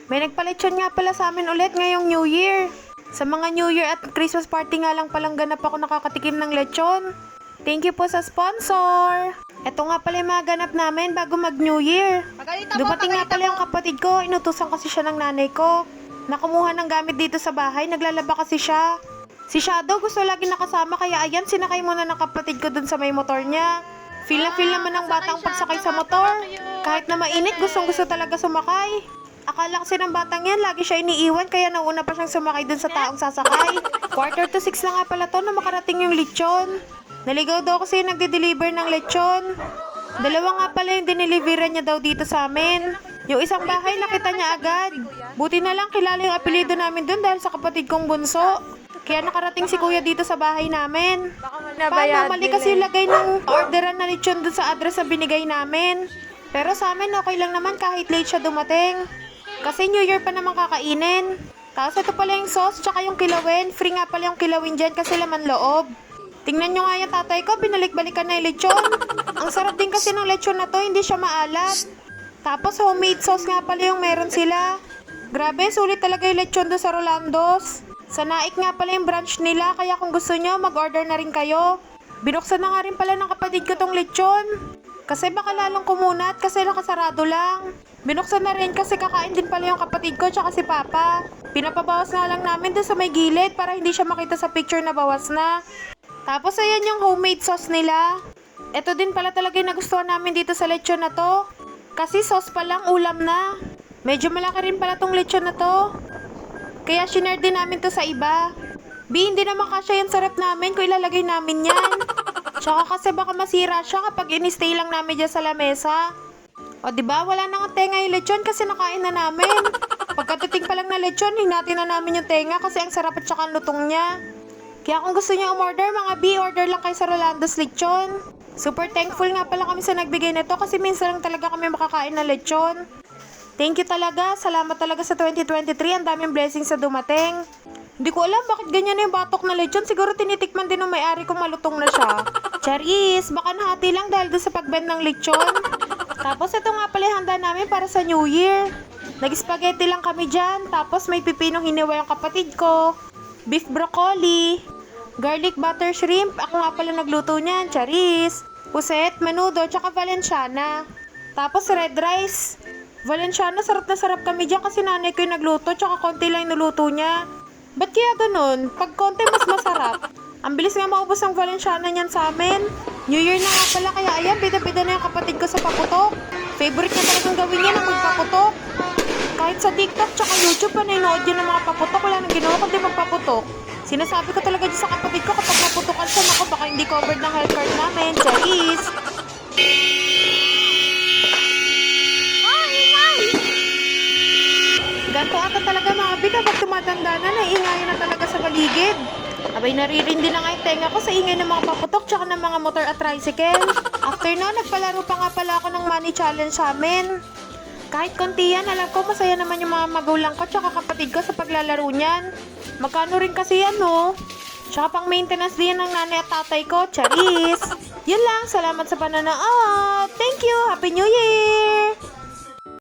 May nagpalechon nga pala sa amin ulit ngayong New Year. Sa mga New Year at Christmas party nga lang palang ganap ako nakakatikim ng lechon. Thank you po sa sponsor. Ito nga pala yung mga ganap namin bago mag New Year. Dumating nga pala yung kapatid ko, inutusan kasi siya ng nanay ko. Nakumuha ng gamit dito sa bahay, naglalaba kasi siya. Si Shadow gusto lagi nakasama kaya ayan, sinakay muna ng kapatid ko dun sa may motor niya. Feel na feel naman ng batang pagsakay sa motor. Kahit na mainit, gustong gusto talaga sumakay. Akala kasi ng batang yan, lagi siya iniiwan kaya nauna pa siyang sumakay dun sa taong sasakay. 5:45 na nga pala to na makarating yung lechon. Naligaw daw kasi yung nagde-deliver ng lechon. 2 nga pala yung dineliveran niya daw dito sa amin. Yung isang bahay nakita niya agad. Buti na lang kilala yung apelido namin dun dahil sa kapatid kong bunso. Kaya nakarating si kuya dito sa bahay namin. Paano, mali kasi yung lagay ng orderan na lechon dun sa address na binigay namin. Pero sa amin okay lang naman kahit late siya dumating. Kasi New Year pa naman kakainin. Tapos ito pala yung sauce tsaka yung kilawin. Free nga pala yung kilawin dyan kasi laman loob. Tingnan nyo nga yung tatay ko, binalik-balikan na yung lechon. Ang sarap din kasi ng lechon na to, hindi siya maalat. Tapos homemade sauce nga pala yung meron sila. Grabe, sulit talaga yung lechon doon sa Rolando's. Sa Naik nga pala yung branch nila, kaya kung gusto nyo, mag-order na rin kayo. Binuksan na nga rin pala ng kapatid ko tong lechon. Kasi baka lalong kumunat kasi nakasarado lang. Binuksan na rin kasi kakain din pala yung kapatid ko tsaka si Papa. Pinapabawas na lang namin doon sa may gilid para hindi siya makita sa picture na bawas na. Tapos ayan yung homemade sauce nila. Ito din pala talaga yung nagustuhan namin dito sa lechon na to. Kasi sauce pa lang, ulam na. Medyo malaki rin pala tong lechon na to. Kaya shinare din namin to sa iba. Hindi naman kasya yung sarap namin kung ilalagay namin yan. Tsaka kasi baka masira siya kapag in-stay lang namin dyan sa lamesa. O diba, wala na nga tenga yung lechon kasi nakain na namin. Pagkatiting pa lang na lechon, hinati na namin yung tenga kasi ang sarap at saka ang lutong niya. Kaya kung gusto niyo umorder, mga B, order lang kayo sa Rolando's Lechon. Super thankful nga pala kami sa nagbigay nito kasi minsan lang talaga kami makakain ng lechon. Thank you talaga, salamat talaga sa 2023, ang daming blessings sa dumating. Hindi ko alam bakit ganyan na yung batok na lechon, siguro tinitikman din ng may-ari kung malutong na siya. Charis, baka nahati lang dahil doon sa pagbend ng lechon. Tapos ito nga pala yung handa namin para sa New Year. Nag-spaghetti lang kami dyan, tapos may pipinong hiniwa yung kapatid ko. Beef broccoli, garlic butter shrimp, ako nga pala nagluto niyan, charis, puset, menudo, tsaka valenciana. Tapos red rice. Valenciana, sarap na sarap kami dyan kasi nanay ko yung nagluto, tsaka konti lang yung nuluto niya. Ba't kaya ganun? Pag konti mas masarap. Ang bilis nga maubos ang valenciana niyan sa amin. New Year na nga pala, kaya ayan, bida-bida na yung kapatid ko sa paputok. Favorite niya talagang gawin niya ng magpaputok. Kahit sa TikTok tsaka YouTube pa nanonood yun ng mga paputok, wala nang ginawa kundi magpaputok. Sinasabi ko talaga dyan sa kapatid ko kapag naputukan siya, naku baka hindi covered ng health card namin. Charis! Oh, ingay! Ganto ata talaga mga bida, pag tumatanda na, naiingayan na talaga sa paligid. Abay, naririndi na nga yung tenga ko sa ingay ng mga paputok tsaka ng mga motor at tricycle. After nun, nagpalaro pa nga pala ako ng money challenge sa amin. Kahit konti yan, alam ko masaya naman yung mga magulang ko tsaka kapatid ko sa paglalaro niyan. Magkano rin kasi yan, no? Tsaka pang maintenance din ng nanay at tatay ko, charis! Yun lang, salamat sa panonood! Thank you! Happy New Year!